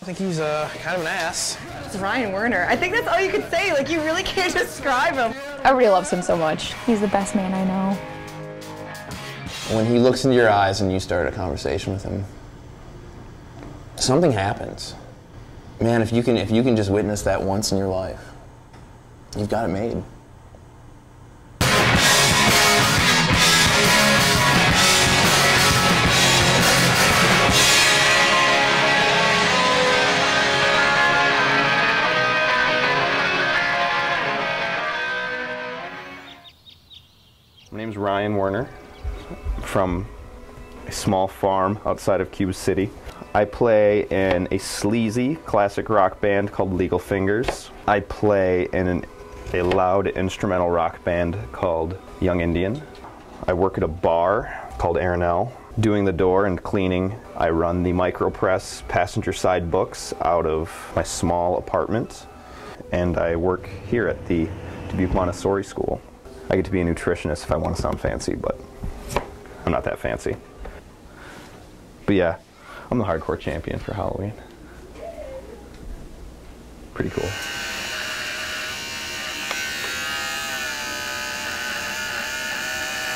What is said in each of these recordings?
I think he's kind of an ass. It's Ryan Werner. I think that's all you could say. Like, you really can't describe him. Everybody loves him so much. He's the best man I know. When he looks into your eyes and you start a conversation with him, something happens. Man, if you can just witness that once in your life, you've got it made. My name's Ryan Werner, from a small farm outside of Cube City. I play in a sleazy classic rock band called Legal Fingers. I play in a loud instrumental rock band called Young Indian. I work at a bar called Arenell. Doing the door and cleaning, I run the micropress passenger side books out of my small apartment. And I work here at the Dubuque Montessori School. I get to be a nutritionist if I want to sound fancy, but I'm not that fancy. But yeah, I'm the hardcore champion for Halloween. Pretty cool.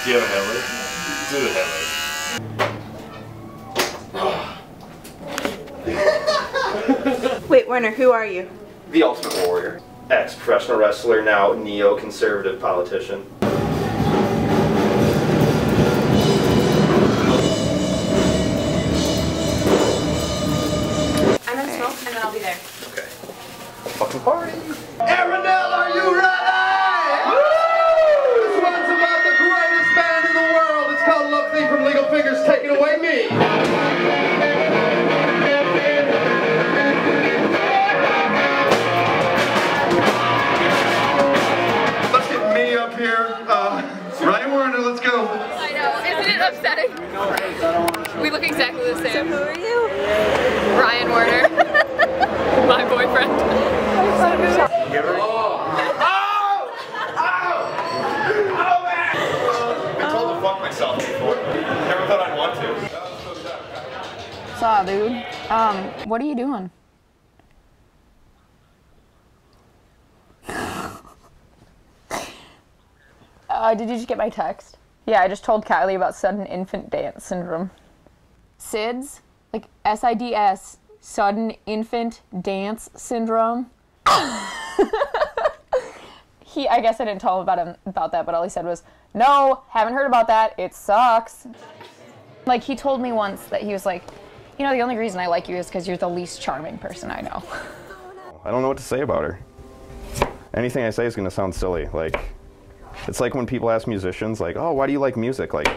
Do you have a headlight? Wait, Werner, who are you? The Ultimate Warrior. Ex-professional wrestler, now neo-conservative politician. I'm gonna smoke and then I'll be there. Okay. Fucking party! Arenell, are you ready? Woo! This one's about the greatest band in the world. It's called Love Thing from Legal Fingers, Taking Away Me. Ryan Werner, let's go. I know, isn't it upsetting? We look exactly the same. So who are you? Ryan Werner, my boyfriend. I told to fuck myself before. Never thought I'd want to. What's up, dude? What are you doing? Did you just get my text? Yeah, I just told Kylie about sudden infant dance syndrome. SIDS? Like S-I-D-S, sudden infant dance syndrome. I guess I didn't tell him about that, but all he said was, no, haven't heard about that, it sucks. Like, he told me once that he was like, you know, the only reason I like you is because you're the least charming person I know. I don't know what to say about her. Anything I say is gonna sound silly. Like, it's like when people ask musicians, like, oh, why do you like music? Like,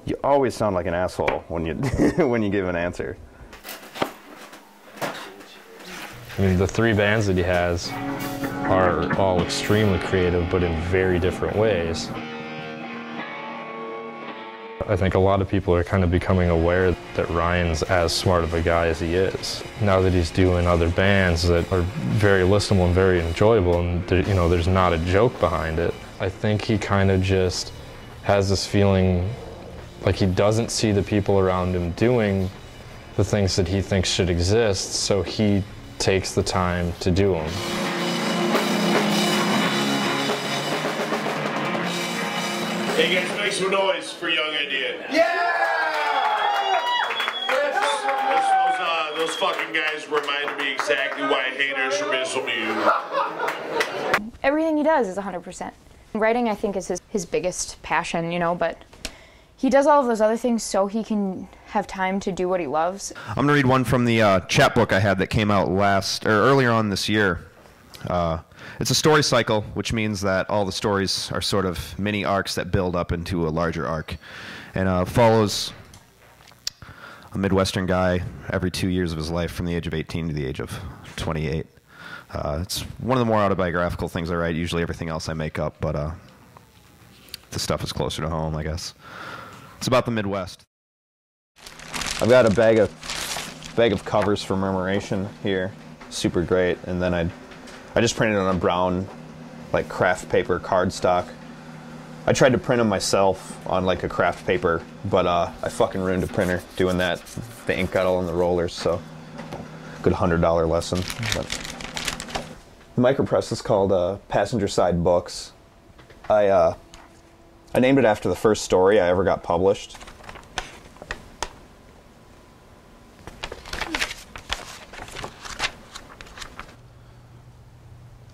you always sound like an asshole when you when you give an answer. I mean, the three bands that he has are all extremely creative, but in very different ways. I think a lot of people are kind of becoming aware that Ryan's as smart of a guy as he is. Now that he's doing other bands that are very listenable and very enjoyable, and you know, there's not a joke behind it. I think he kind of just has this feeling like he doesn't see the people around him doing the things that he thinks should exist, so he takes the time to do them. Hey guys, make some noise for Young Indian. Yeah! Those fucking guys reminded me exactly why haters from SMU. Everything he does is 100%. Writing, I think, is his biggest passion, you know, but he does all of those other things so he can have time to do what he loves. I'm going to read one from the chapbook I had that came out earlier on this year. It's a story cycle, which means that all the stories are sort of mini arcs that build up into a larger arc. And follows a Midwestern guy every 2 years of his life from the age of 18 to the age of 28. It's one of the more autobiographical things I write. Usually everything else I make up, but this stuff is closer to home, I guess. It's about the Midwest. I've got a bag of covers for Murmuration here. Super great. And then I just printed on a brown, like, craft paper cardstock. I tried to print them myself on like a craft paper, but I fucking ruined a printer doing that. The ink got all in the rollers, so good $100 lesson. But the micropress is called Passenger Side Books. I named it after the first story I ever got published.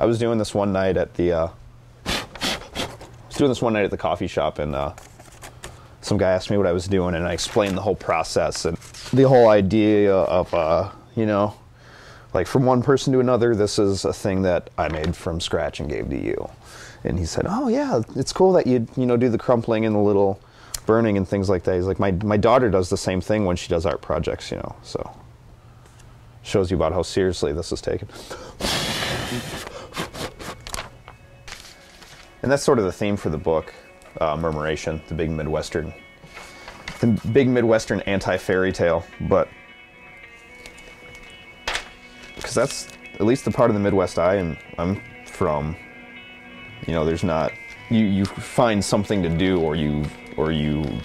I was doing this one night at the coffee shop, and some guy asked me what I was doing, and I explained the whole process and the whole idea of, you know, like from one person to another, this is a thing that I made from scratch and gave to you. And he said, oh yeah, it's cool that you know, do the crumpling and the little burning and things like that. He's like, my daughter does the same thing when she does art projects, you know, so shows you about how seriously this is taken. And that's sort of the theme for the book, Murmuration, the big Midwestern anti-fairy tale. But because that's at least the part of the Midwest I'm from. You know, there's not, you find something to do, or you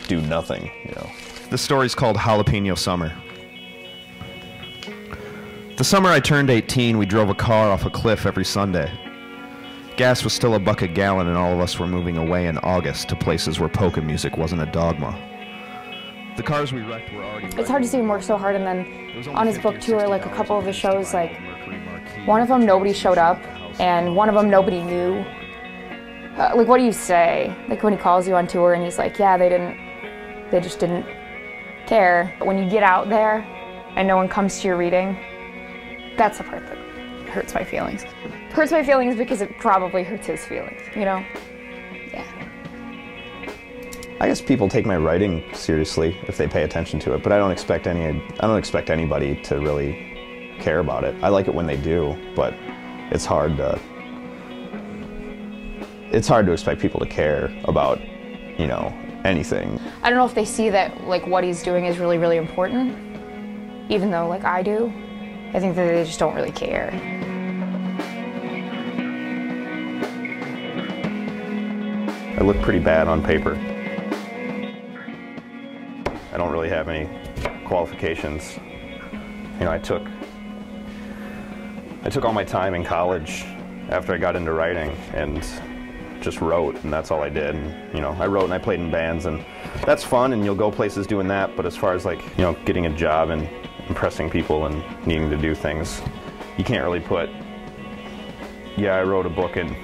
do nothing. You know. The story's called Jalapeno Summer. The summer I turned 18, we drove a car off a cliff every Sunday. Gas was still $1 a gallon, and all of us were moving away in August to places where polka music wasn't a dogma. The cars we wrecked were already... It's hard to see him work so hard, and then on his book tour, like a couple of his shows, like one of them nobody showed up, and one of them nobody knew. Like, what do you say? Like when he calls you on tour and he's like, yeah, they just didn't care. But when you get out there and no one comes to your reading, that's the part that hurts my feelings. Hurts my feelings because it probably hurts his feelings, you know? Yeah. I guess people take my writing seriously if they pay attention to it, but I don't expect anybody to really care about it. I like it when they do, but it's hard to expect people to care about, you know, anything. I don't know if they see that, like, what he's doing is really, really important, even though, like, I do. I think that they just don't really care. I look pretty bad on paper. I don't really have any qualifications. You know, I took all my time in college after I got into writing and just wrote, and that's all I did. And, you know, I wrote and I played in bands, and that's fun, and you'll go places doing that, but as far as, like, you know, getting a job and impressing people and needing to do things, you can't really put, yeah, I wrote a book and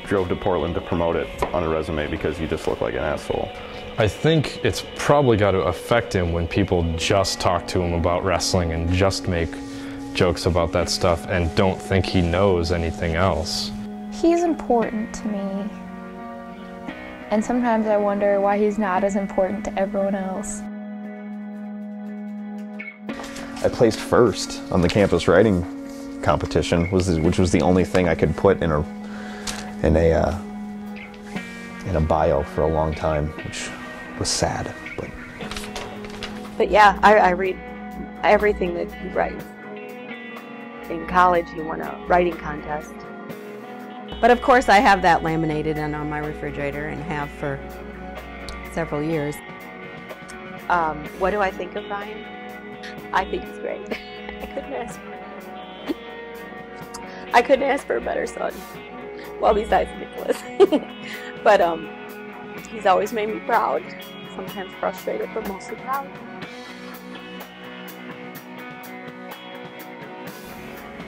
drove to Portland to promote it on a resume, because you just look like an asshole. I think it's probably got to affect him when people just talk to him about wrestling and just make jokes about that stuff and don't think he knows anything else. He's important to me. And sometimes I wonder why he's not as important to everyone else. I placed first on the campus writing competition, which was the only thing I could put in a bio for a long time, which was sad. But yeah, I read everything that he writes. In college, he won a writing contest. But of course, I have that laminated and on my refrigerator, and have for several years. What do I think of Ryan? I think he's great. I couldn't ask for a better son. Well, besides Nicholas. But he's always made me proud. Sometimes frustrated, but mostly proud.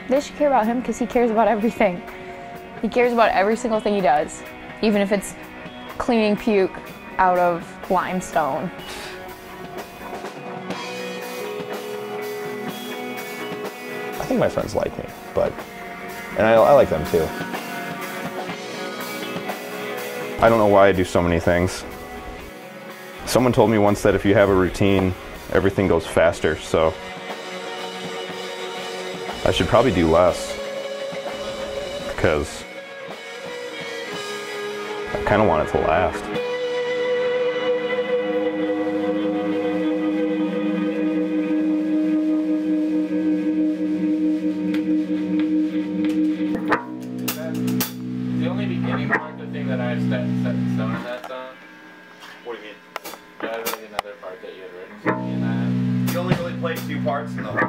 They should care about him because he cares about everything. He cares about every single thing he does, even if it's cleaning puke out of limestone. I think my friends like me, and I like them too. I don't know why I do so many things. Someone told me once that if you have a routine, everything goes faster, so I should probably do less, because I kind of want it to last. The only beginning part, the thing that I have set in stone in that song. What do you mean? That was another part that you had written for me, and You only really played 2 parts in the whole